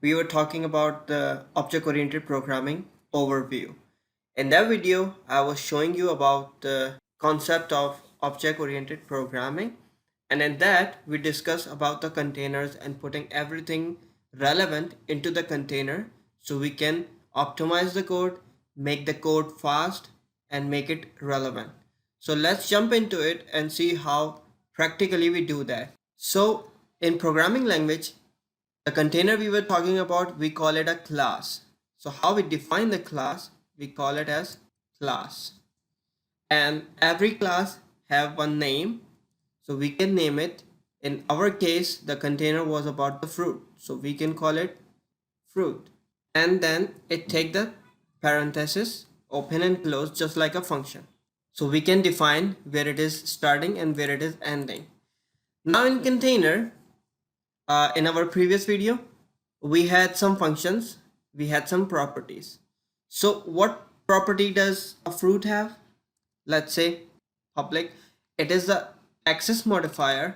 we were talking about the object-oriented programming overview. In that video, I was showing you about the concept of object-oriented programming. And in that, we discussed about the containers and putting everything relevant into the container so we can optimize the code, make the code fast, and make it relevant. So let's jump into it and see how practically we do that. So in programming language, the container we were talking about, we call it a class. So how we define the class, we call it as class. And every class have one name, so we can name it. In our case, the container was about the fruit, so we can call it fruit. And then it take the parenthesis, open and close, just like a function. So we can define where it is starting and where it is ending. Now in container, in our previous video, we had some functions, we had some properties. So what property does a fruit have? Let's say public. It is the access modifier.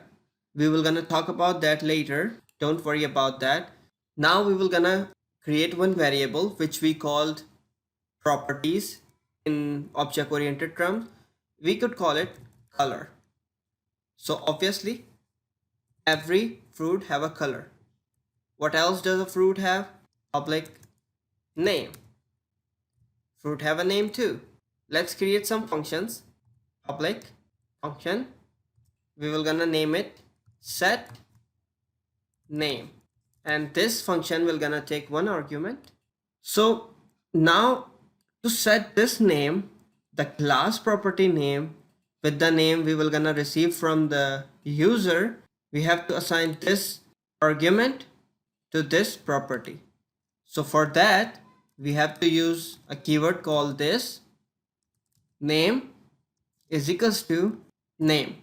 We will gonna talk about that later. Don't worry about that. Now we will gonna create one variable which we called properties in object oriented terms. We could call it color. So obviously every fruit have a color. What else does a fruit have? Public name. Fruit have a name too. Let's create some functions. Public function. We will gonna name it set name. And this function will gonna take one argument. So now to set this name, the class property name with the name we will gonna receive from the user, we have to assign this argument to this property. So for that, we have to use a keyword called this name is equals to name.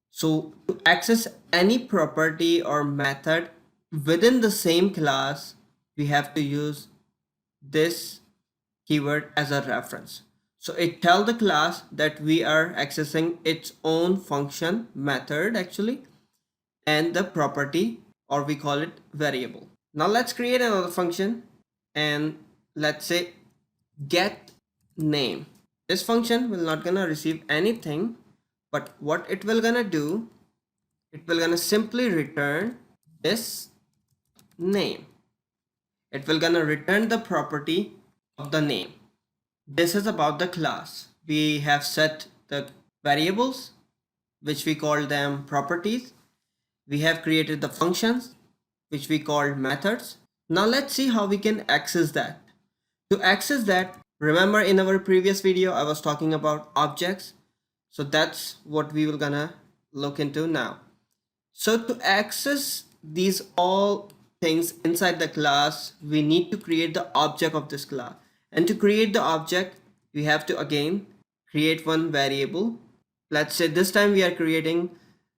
So to access any property or method within the same class, we have to use this keyword as a reference. So it tells the class that we are accessing its own function method actually and the property, or we call it variable. Now let's create another function and let's say get name. This function will not gonna receive anything, but what it will gonna do, it will gonna simply return this name. It will gonna return the property of the name. This is about the class. We have set the variables, which we call them properties. We have created the functions, which we called methods. Now let's see how we can access that. To access that, remember in our previous video, I was talking about objects. So that's what we will gonna look into now. So to access these all things inside the class, we need to create the object of this class. And to create the object, we have to again create one variable. Let's say this time we are creating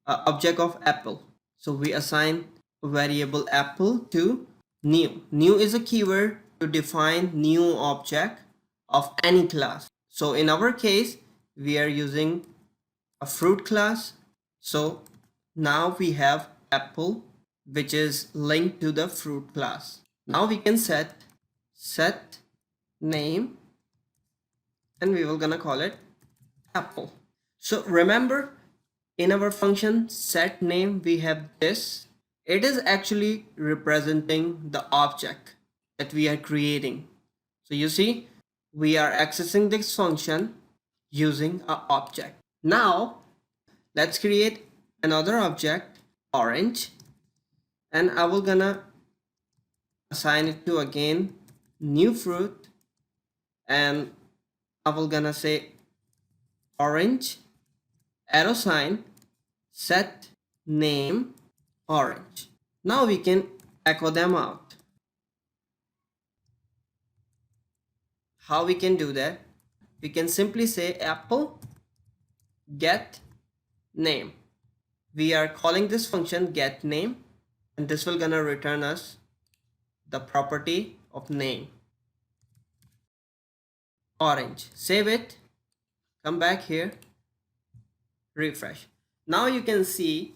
an object of apple. So we assign a variable apple to new. New is a keyword to define new object of any class. So in our case, we are using a fruit class. So now we have apple, which is linked to the fruit class. Now we can set name and we will gonna call it apple. So remember in our function set name, we have this. It is actually representing the object that we are creating. So you see, we are accessing this function using an object. Now let's create another object, orange, and I will gonna assign it to again new fruit, and I will gonna say orange arrow sign set name orange. Now we can echo them out. How we can do that? We can simply say apple get name. We are calling this function get name, and this will gonna return us the property of name orange. Save it, come back here, refresh. Now you can see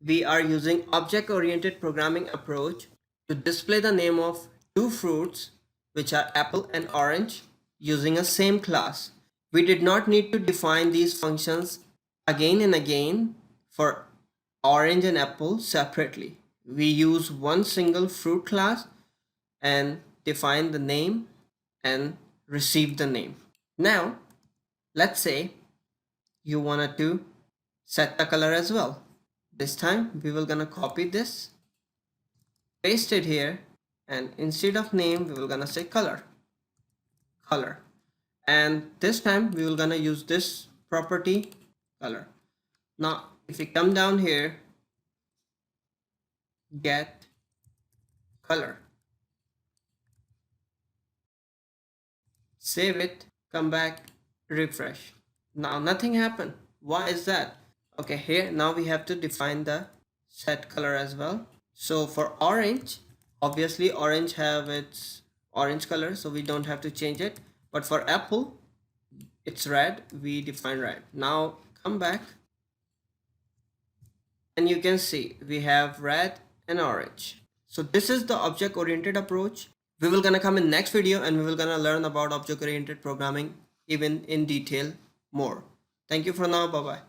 we are using object oriented programming approach to display the name of two fruits, which are apple and orange, using a same class. We did not need to define these functions again and again for orange and apple separately. We use one single fruit class and define the name and receive the name. Now, let's say you wanted to set the color as well. This time we will gonna copy this, paste it here, and instead of name we will gonna say color, and this time we will gonna use this property color. Now if we come down here, get color, save it, come back, refresh. Now nothing happened. Why is that? Okay, here now we have to define the set color as well. So for orange, obviously orange have its orange color, so we don't have to change it. But for apple, it's red, we define red. Now come back and you can see we have red and orange. So this is the object oriented approach. We will gonna come in next video and we will gonna learn about object oriented programming even in detail more. Thank you for now. Bye bye.